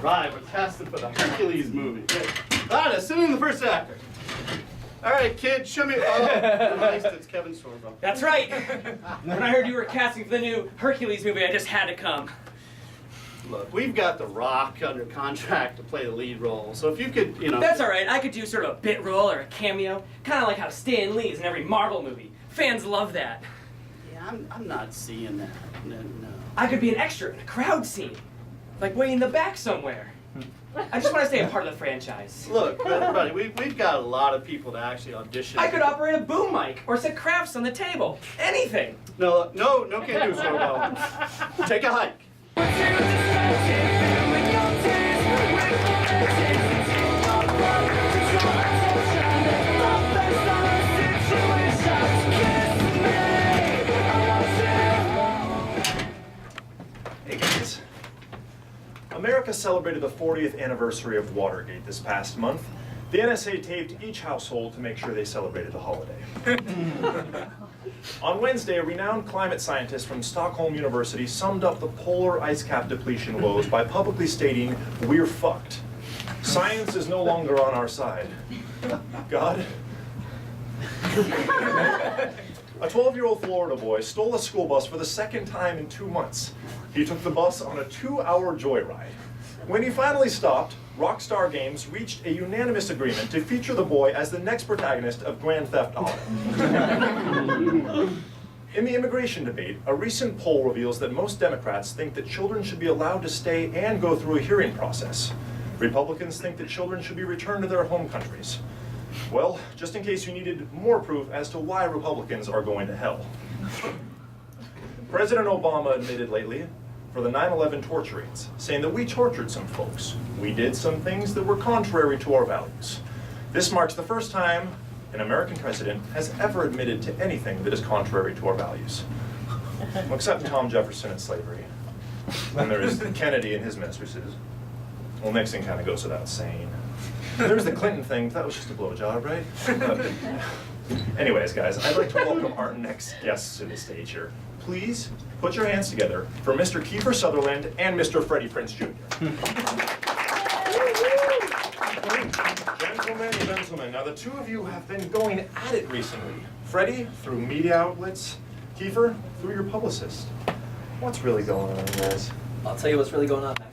Right, we're testing for the Hercules movie. Alright, sit in the first actor. Alright, kid, show me. Oh, nice, it's Kevin Sorbo. That's right. When I heard you were casting for the new Hercules movie, I just had to come. Look, we've got The Rock under contract to play the lead role, so if you could, you know. That's all right. I could do sort of a bit role or a cameo, kind of like how Stan Lee is in every Marvel movie. Fans love that. Yeah, I'm not seeing that. No. I could be an extra in a crowd scene, like way in the back somewhere. I just want to stay a part of the franchise. Look, buddy, we've got a lot of people to actually audition. I could operate a boom mic or set crafts on the table. Anything. No, can't do so well. Take a hike. Hey guys. America celebrated the 40th anniversary of Watergate this past month. The NSA taped each household to make sure they celebrated the holiday. On Wednesday, a renowned climate scientist from Stockholm University summed up the polar ice cap depletion woes by publicly stating, "We're fucked. Science is no longer on our side. God." A 12-year-old Florida boy stole a school bus for the second time in 2 months. He took the bus on a 2-hour joyride. When he finally stopped, Rockstar Games reached a unanimous agreement to feature the boy as the next protagonist of Grand Theft Auto. In the immigration debate, a recent poll reveals that most Democrats think that children should be allowed to stay and go through a hearing process. Republicans think that children should be returned to their home countries. Well, just in case you needed more proof as to why Republicans are going to hell. President Obama admitted lately for the 9/11 torturings, saying that we tortured some folks. We did some things that were contrary to our values. This marks the first time an American president has ever admitted to anything that is contrary to our values. Well, except Tom Jefferson and slavery. And there is Kennedy and his mistresses. Well, Nixon kind of goes without saying. There's the Clinton thing, that was just a blowjob, right? Anyways, guys, I'd like to welcome our next guests to the stage here. Please put your hands together for Mr. Kiefer Sutherland and Mr. Freddie Prinze Jr. Gentlemen, now the two of you have been going at it recently. Freddie, through media outlets, Kiefer, through your publicist. What's really going on, guys? I'll tell you what's really going on, Mac.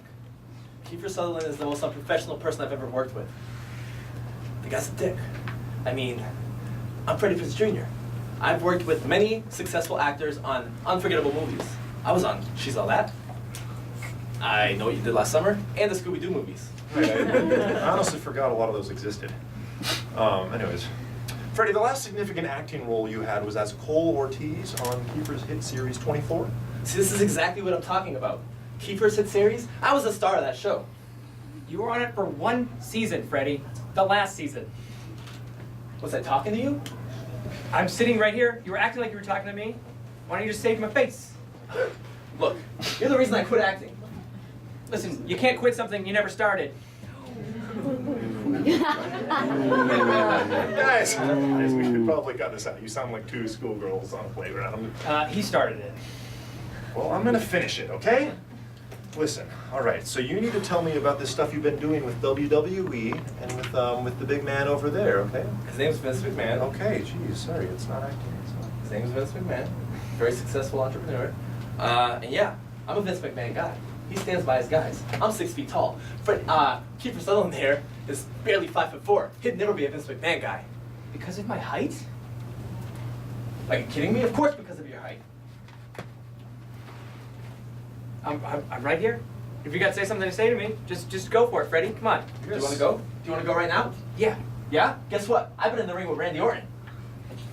Kiefer Sutherland is the most unprofessional person I've ever worked with. The guy's a dick. I mean, I'm Freddie Prinze Jr. I've worked with many successful actors on unforgettable movies. I was on She's All That, I Know What You Did Last Summer, and the Scooby-Doo movies. I honestly forgot a lot of those existed. Anyways, Freddie, the last significant acting role you had was as Cole Ortiz on Kiefer's hit series 24. See, this is exactly what I'm talking about. Kiefer's hit series, I was the star of that show. You were on it for 1 season, Freddie. The last season. Was I talking to you? I'm sitting right here. You were acting like you were talking to me. Why don't you just say it to my face? Look, you're the reason I quit acting. Listen, you can't quit something you never started. Guys, we should probably cut this out. You sound like two schoolgirls on a playground. He started it. Well, I'm gonna finish it, okay? Listen, all right, so you need to tell me about this stuff you've been doing with WWE and with the big man over there, okay? His name's Vince McMahon. Okay, geez, sorry, it's not acting. His name's Vince McMahon. Very successful entrepreneur. And yeah, I'm a Vince McMahon guy. He stands by his guys. I'm 6 feet tall. Kiefer Sutherland here is barely 5'4". He'd never be a Vince McMahon guy. Because of my height? Are you kidding me? Of course because of your height. I'm right here. If you got to say something to say to me, just go for it, Freddie. Come on. Do you want to go? Do you want to go right now? Yeah. Yeah? Guess what? I've been in the ring with Randy Orton.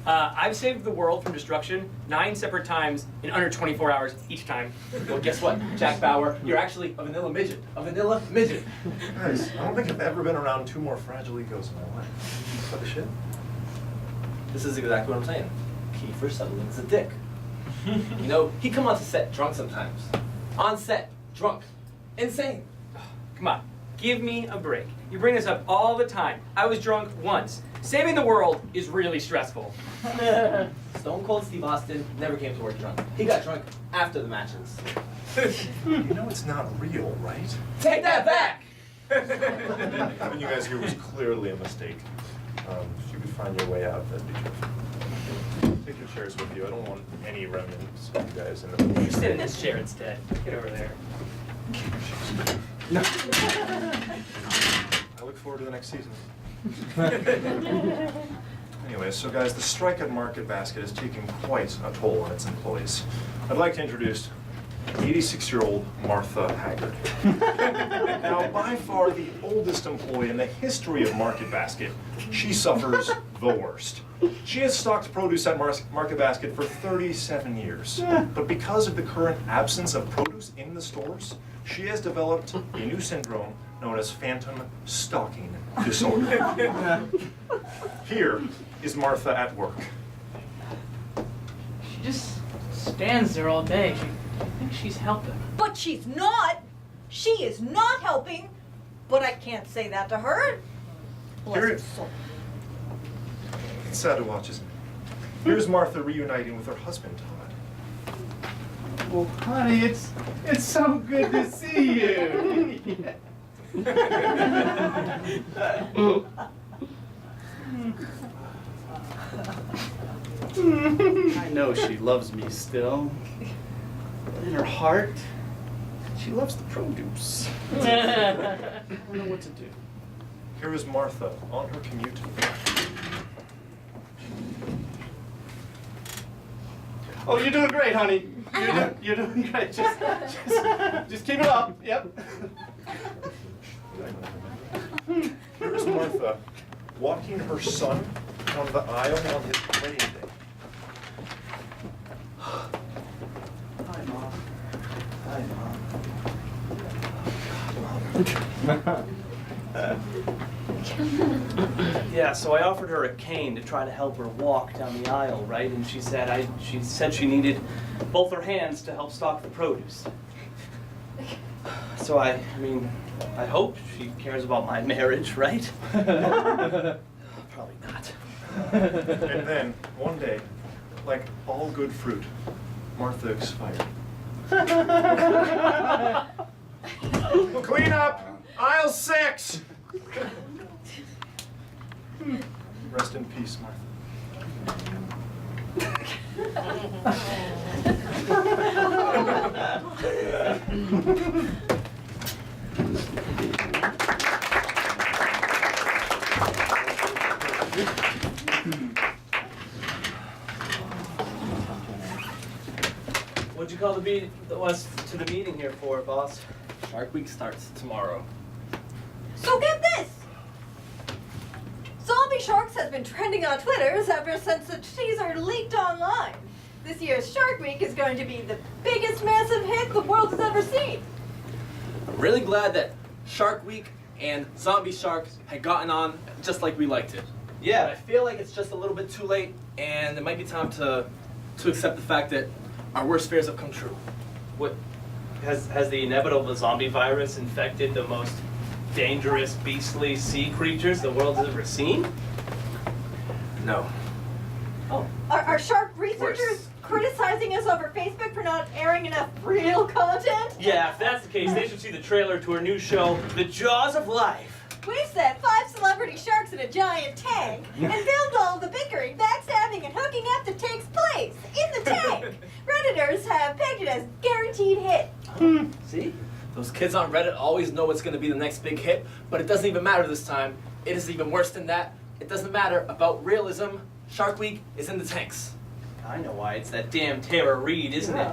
I've saved the world from destruction 9 separate times in under 24 hours each time. Well, guess what, Jack Bauer? You're actually a vanilla midget. A vanilla midget. Guys, I don't think I've ever been around two more fragile egos in my life. What the shit? This is exactly what I'm saying. Kiefer Sutherland's a dick. You know, he come onto set drunk sometimes. On set, drunk. Insane. Come on. Give me a break. You bring this up all the time. I was drunk once. Saving the world is really stressful. Stone Cold Steve Austin never came to work drunk. He got drunk after the matches. You know it's not real, right? Take that back! Having you guys here was clearly a mistake. If you could find your way out, that'd be terrific. Take your chairs with you. I don't want any remnants of you guys in the You sit in this chair instead. Get over there. I look forward to the next season. Anyway, so guys, the strike at Market Basket is taking quite a toll on its employees. I'd like to introduce 86-year-old Martha Haggard. Now, by far the oldest employee in the history of Market Basket, she suffers the worst. She has stocked produce at Market Basket for 37 years. But because of the current absence of produce in the stores, she has developed a new syndrome known as phantom stocking disorder. Here is Martha at work. She just stands there all day. I think she's helping. But she's not. She is not helping. But I can't say that to her. Bless her soul. It's sad to watch, isn't it? Here's Martha reuniting with her husband, Todd. Well, honey, it's so good to see you. I know she loves me still. But in her heart, she loves the produce. I don't know what to do. Here is Martha on her commute. Oh, you're doing great, honey. You're doing great. Just keep it up. Yep. Here is Martha walking her son down the aisle on his wedding day. Hi, Mom. Hi, Mom. Yeah, so I offered her a cane to try to help her walk down the aisle, right? And she said she needed both her hands to help stock the produce. So I hope she cares about my marriage, right? Probably not. And then, one day, like all good fruit, Martha expired. Clean up! Aisle 6! Rest in peace, Martha. What'd you call the meeting here for, boss? Shark Week starts tomorrow. So get this. Zombie Sharks has been trending on Twitter ever since the teaser leaked online. This year's Shark Week is going to be the biggest massive hit the world has ever seen. I'm really glad that Shark Week and Zombie Sharks had gotten on just like we liked it. Yeah, I feel like it's just a little bit too late, and it might be time to accept the fact that our worst fears have come true. What has the inevitable zombie virus infected the most dangerous, beastly sea creatures the world has ever seen? No. Oh, are shark researchers Worse. criticizing us over Facebook for not airing enough real content? Yeah, if that's the case, they should see the trailer to our new show, The Jaws of Life. We set 5 celebrity sharks in a giant tank and filmed all the bickering, backstabbing, and hooking up that takes place in the tank. Redditors have pegged it as guaranteed hit. See? Those kids on Reddit always know what's going to be the next big hit, but it doesn't even matter this time. It is even worse than that. It doesn't matter about realism. Shark Week is in the tanks. I know why, it's that damn Tara Reid, isn't it?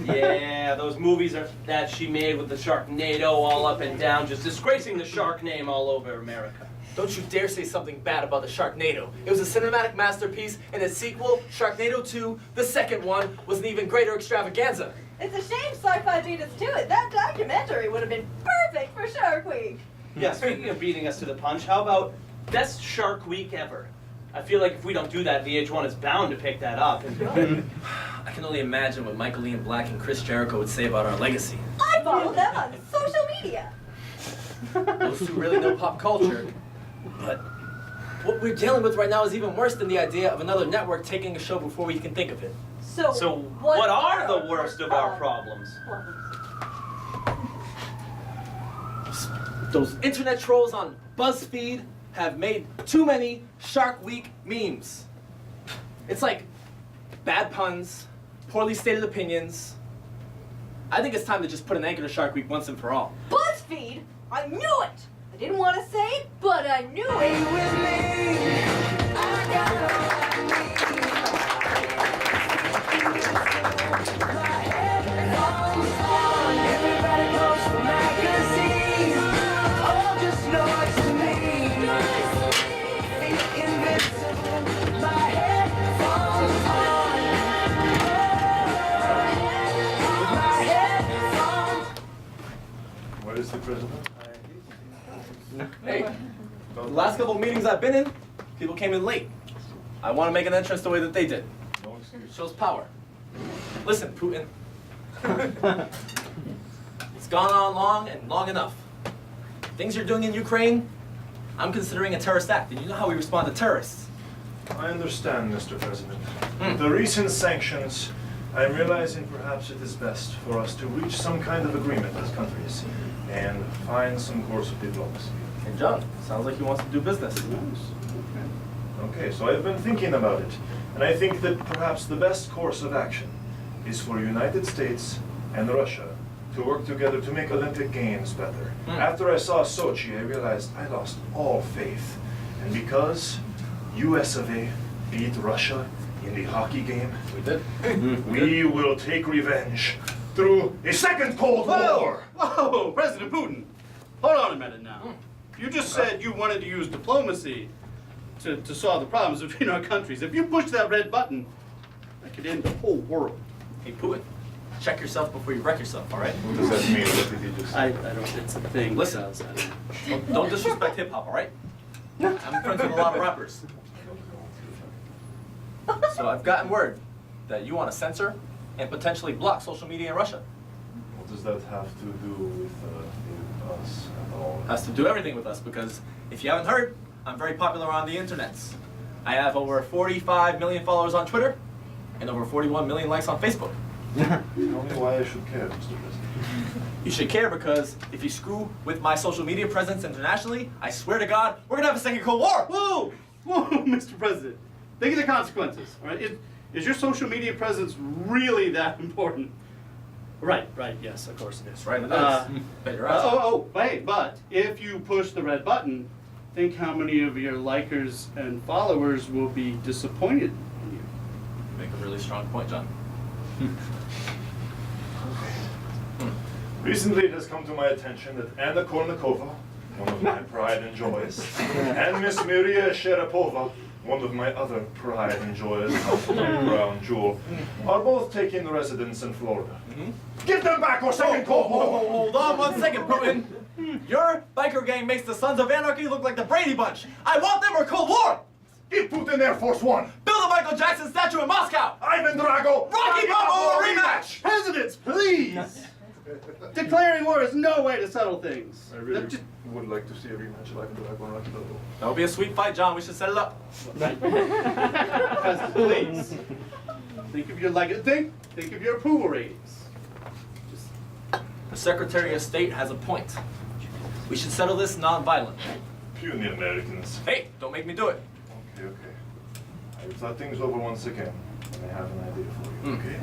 Yeah, those movies that she made with the Sharknado all up and down, just disgracing the shark name all over America. Don't you dare say something bad about the Sharknado. It was a cinematic masterpiece, and its sequel, Sharknado 2, the second one, was an even greater extravaganza. It's a shame sci-fi beat us to it. That documentary would have been perfect for Shark Week. Yeah, speaking of beating us to the punch, how about best Shark Week ever? I feel like if we don't do that, VH1 is bound to pick that up. I can only imagine what Michael Ian Black and Chris Jericho would say about our legacy. I follow them on social media. Those two really know pop culture. But what we're dealing with right now is even worse than the idea of another network taking a show before we can think of it. So what are the worst of our problems? Those internet trolls on BuzzFeed have made too many Shark Week memes. It's like bad puns, poorly stated opinions. I think it's time to just put an anchor to Shark Week once and for all. BuzzFeed? I knew it! I didn't want to say it, but I knew it! Where is the president? Hey, the last couple of meetings I've been in, people came in late. I want to make an entrance the way that they did. No excuse. Shows power. Listen, Putin. It's gone on long and long enough. Things you're doing in Ukraine, I'm considering a terrorist act. And you know how we respond to terrorists. I understand, Mr. President. With the recent sanctions, I'm realizing perhaps it is best for us to reach some kind of agreement as countries and find some course of diplomacy. And John, sounds like he wants to do business. Okay, so I've been thinking about it, and I think that perhaps the best course of action is for United States and Russia to work together to make Olympic Games better. After I saw Sochi, I realized I lost all faith. And because US of A beat Russia in the hockey game, We did. we will take revenge through a second Cold War! Whoa, President Putin. Hold on a minute now. You just said you wanted to use diplomacy to solve the problems between our countries. If you push that red button, that could end the whole world. Hey, Putin, check yourself before you wreck yourself, all right? What does that mean? What did he just say? I don't, it's a thing. Listen. Don't disrespect hip-hop, all right? I'm friends with a lot of rappers. So I've gotten word that you want to censor and potentially block social media in Russia. What does that have to do with us at all? Has to do everything with us because if you haven't heard, I'm very popular on the internets. I have over 45 million followers on Twitter and over 41 million likes on Facebook. Tell me why I should care, Mr. President. You should care because if you screw with my social media presence internationally, I swear to God, we're gonna have a second Cold War! Whoa, whoa, Mr. President. Think of the consequences, all right? Is your social media presence really that important? Right, yes, of course it is. Right, it is. Bet your ass off. But if you push the red button, think how many of your likers and followers will be disappointed in you. You make a really strong point, John. Recently, it has come to my attention that Anna Kournikova, one of my pride and joys, and Miss Miria Sharapova, one of my other pride and joys, crown jewel, are both taking residence in Florida. Give them back or second Cold War! Hold on 1 second, Putin. Your biker gang makes the Sons of Anarchy look like the Brady Bunch. I want them or Cold War! Give Putin Air Force One! Build a Michael Jackson statue in Moscow! Ivan Drago! Rocky Balboa rematch! Presidents, please! Declaring war is no way to settle things. I really would like to see a rematch of Ivan Drago and Rocky Balboa. That would be a sweet fight, John. We should set it up. President, please. Think of your think of your approval ratings. The Secretary of State has a point. We should settle this non-violent. Puny Americans. Hey, don't make me do it. Okay. I've thought things over once again, and I have an idea for you, okay?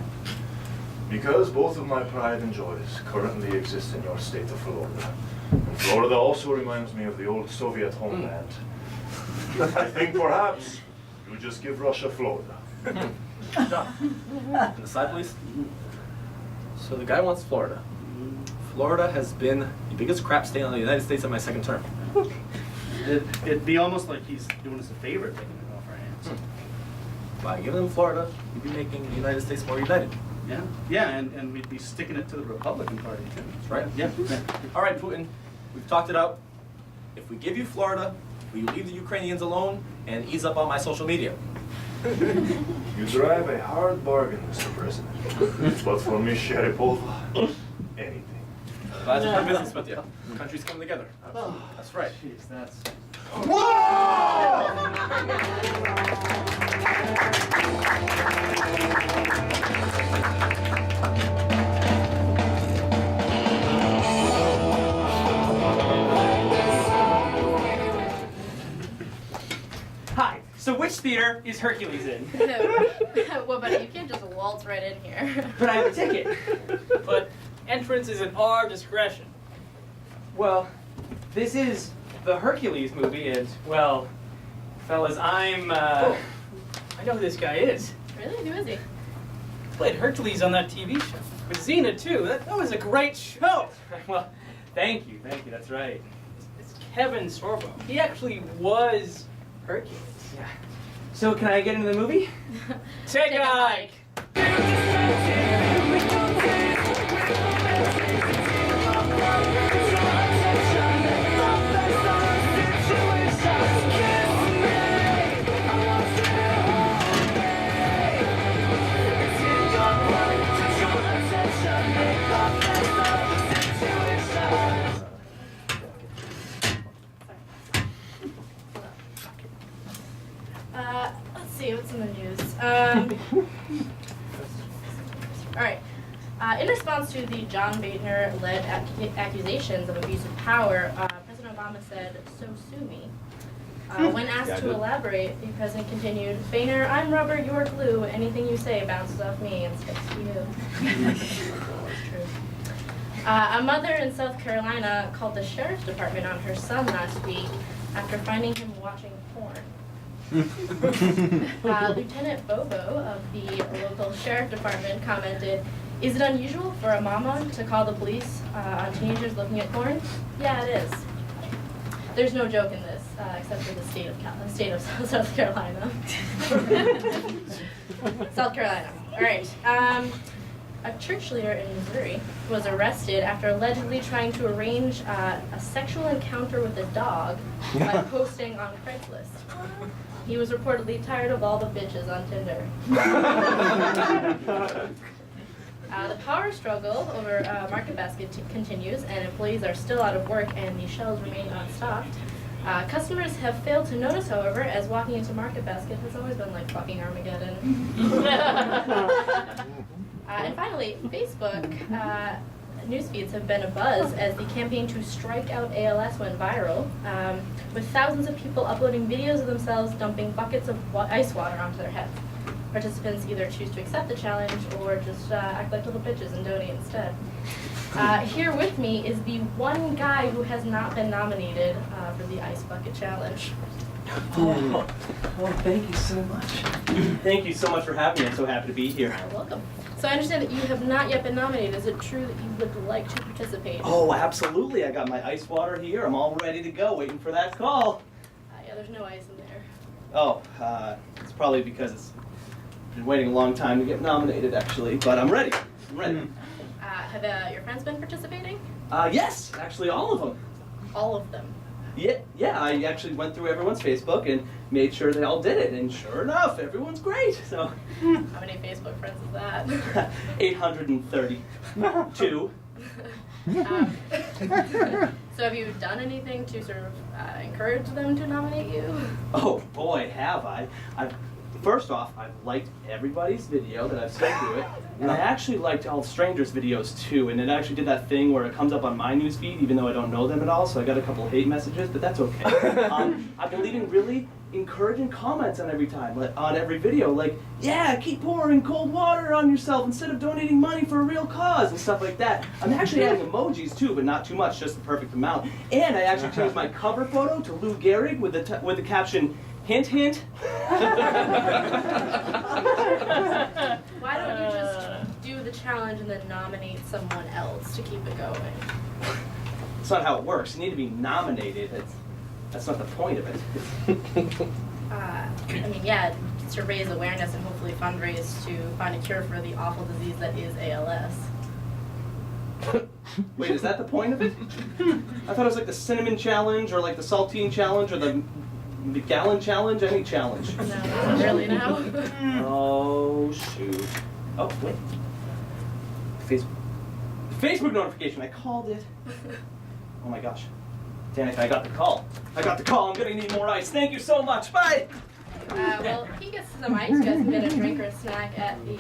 Because both of my pride and joys currently exist in your state of Florida. And Florida also reminds me of the old Soviet homeland. I think perhaps you just give Russia Florida. John, on the side, please. So the guy wants Florida. Florida has been the biggest crap state in the United States in my second term. It'd be almost like he's doing us a favor taking it off our hands. By giving them Florida, we'd be making the United States more united. Yeah, and we'd be sticking it to the Republican Party too. That's right. Yeah. All right, Putin, we've talked it out. If we give you Florida, will you leave the Ukrainians alone and ease up on my social media? You drive a hard bargain, Mr. President. But for Miss Sharapova, anything. Glad to do business with you. Countries come together. That's right. Jeez, that's. So which theater is Hercules in? Well, buddy, you can't just waltz right in here. But I have a ticket. But entrance is at our discretion. Well, this is the Hercules movie, and, well, fellas, I know who this guy is. Really? Who is he? Played Hercules on that TV show. With Xena, too. That was a great show. Well, thank you, that's right. It's Kevin Sorbo. He actually was Hercules. Yeah. So can I get into the movie? Take a hike. Let's see, what's in the news? All right. In response to the John Boehner-led accusations of abuse of power, President Obama said, "So sue me." When asked to elaborate, the president continued, "Boehner, I'm rubber, you're glue. Anything you say bounces off me and sticks to you." That's true. A mother in South Carolina called the sheriff's department on her son last week after finding him watching porn. Lieutenant Bobo of the local sheriff department commented, "Is it unusual for a mama to call the police on teenagers looking at porn? Yeah, it is." There's no joke in this, except for the state of South Carolina. South Carolina. All right. A church leader in Missouri was arrested after allegedly trying to arrange a sexual encounter with a dog by posting on Craigslist. He was reportedly tired of all the bitches on Tinder. The power struggle over Market Basket continues, and employees are still out of work, and the shelves remain unstocked. Customers have failed to notice, however, as walking into Market Basket has always been like fucking Armageddon. And finally, Facebook news feeds have been abuzz as the campaign to strike out ALS went viral, with thousands of people uploading videos of themselves dumping buckets of ice water onto their heads. Participants either choose to accept the challenge or just act like little bitches and donate instead. Here with me is the one guy who has not been nominated for the Ice Bucket Challenge. Oh, thank you so much. Thank you so much for having me. I'm so happy to be here. You're welcome. So I understand that you have not yet been nominated. Is it true that you would like to participate? Oh, absolutely. I got my ice water here. I'm all ready to go, waiting for that call. Yeah, there's no ice in there. Oh, it's probably because it's been waiting a long time to get nominated, actually. But I'm ready. I'm ready. Have your friends been participating? Yes, actually all of them. All of them. Yeah, I actually went through everyone's Facebook and made sure they all did it, and sure enough, everyone's great, so. How many Facebook friends is that? 832. So have you done anything to sort of encourage them to nominate you? Oh boy, have I. First off, I've liked everybody's video that I've sent through it, and I actually liked all strangers' videos too, and it actually did that thing where it comes up on my newsfeed even though I don't know them at all, so I got a couple hate messages, but that's okay. I've been leaving really encouraging comments on every video, like, yeah, keep pouring cold water on yourself instead of donating money for a real cause, and stuff like that. I'm actually adding emojis too, but not too much, just the perfect amount. And I actually changed my cover photo to Lou Gehrig with the caption, "Hint, hint." Why don't you just do the challenge and then nominate someone else to keep it going? That's not how it works. You need to be nominated. That's not the point of it. I mean, yeah, it's to raise awareness and hopefully fundraise to find a cure for the awful disease that is ALS. Wait, is that the point of it? I thought it was like the cinnamon challenge or like the saltine challenge or the gallon challenge, any challenge. No, not really now. Oh, shoot. Oh, wait. Facebook notification, I called it. Oh my gosh. Danica, I got the call. I'm gonna need more ice. Thank you so much, bye! Well, if he gets some ice, you guys can get a drink or a snack at the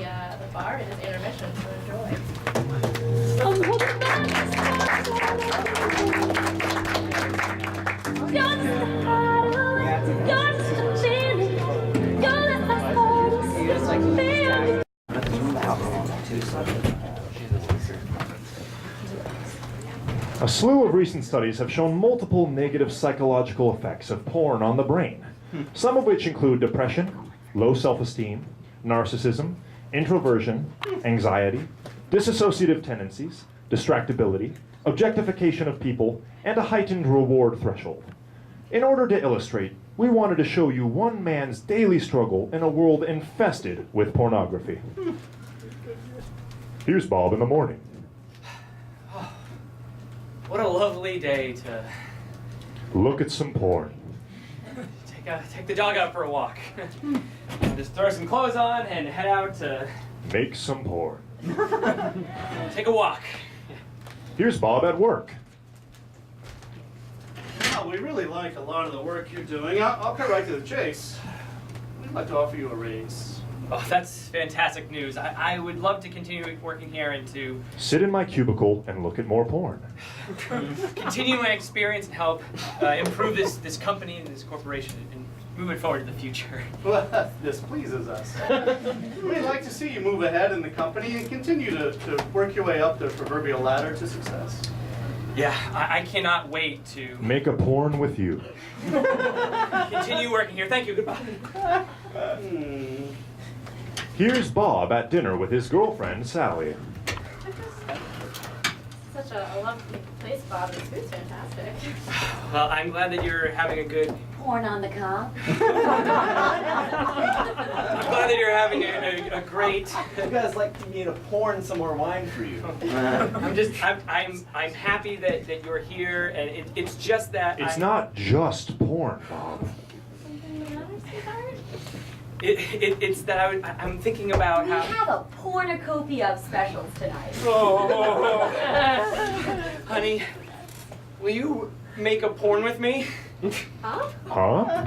bar. It is intermission, so enjoy. A slew of recent studies have shown multiple negative psychological effects of porn on the brain, some of which include depression, low self-esteem, narcissism, introversion, anxiety, dissociative tendencies, distractibility, objectification of people, and a heightened reward threshold. In order to illustrate, we wanted to show you one man's daily struggle in a world infested with pornography. Here's Bob in the morning. What a lovely day to Look at some porn. take the dog out for a walk. Just throw some clothes on and head out to Make some porn. take a walk. Here's Bob at work. Well, we really like a lot of the work you're doing. I'll cut right to the chase. We'd like to offer you a raise. Oh, that's fantastic news. I would love to continue working here and to Sit in my cubicle and look at more porn. continue my experience and help improve this company and this corporation and move it forward to the future. Well, this pleases us. We'd like to see you move ahead in the company and continue to work your way up the proverbial ladder to success. Yeah, I cannot wait to Make a porn with you. continue working here. Thank you. Goodbye. Here's Bob at dinner with his girlfriend, Sally. Such a lovely place, Bob. This food's fantastic. Well, I'm glad that you're having a good. Porn on the cob. I'm glad that you're having a great. You guys like me to pour some more wine for you. I'm happy that you're here, and it's just that It's not just porn, Bob. Something the matter, sweetheart? It's that I'm thinking about We how. have a pornucopia of specials tonight. Honey, will you make a porn with me? Huh? Huh?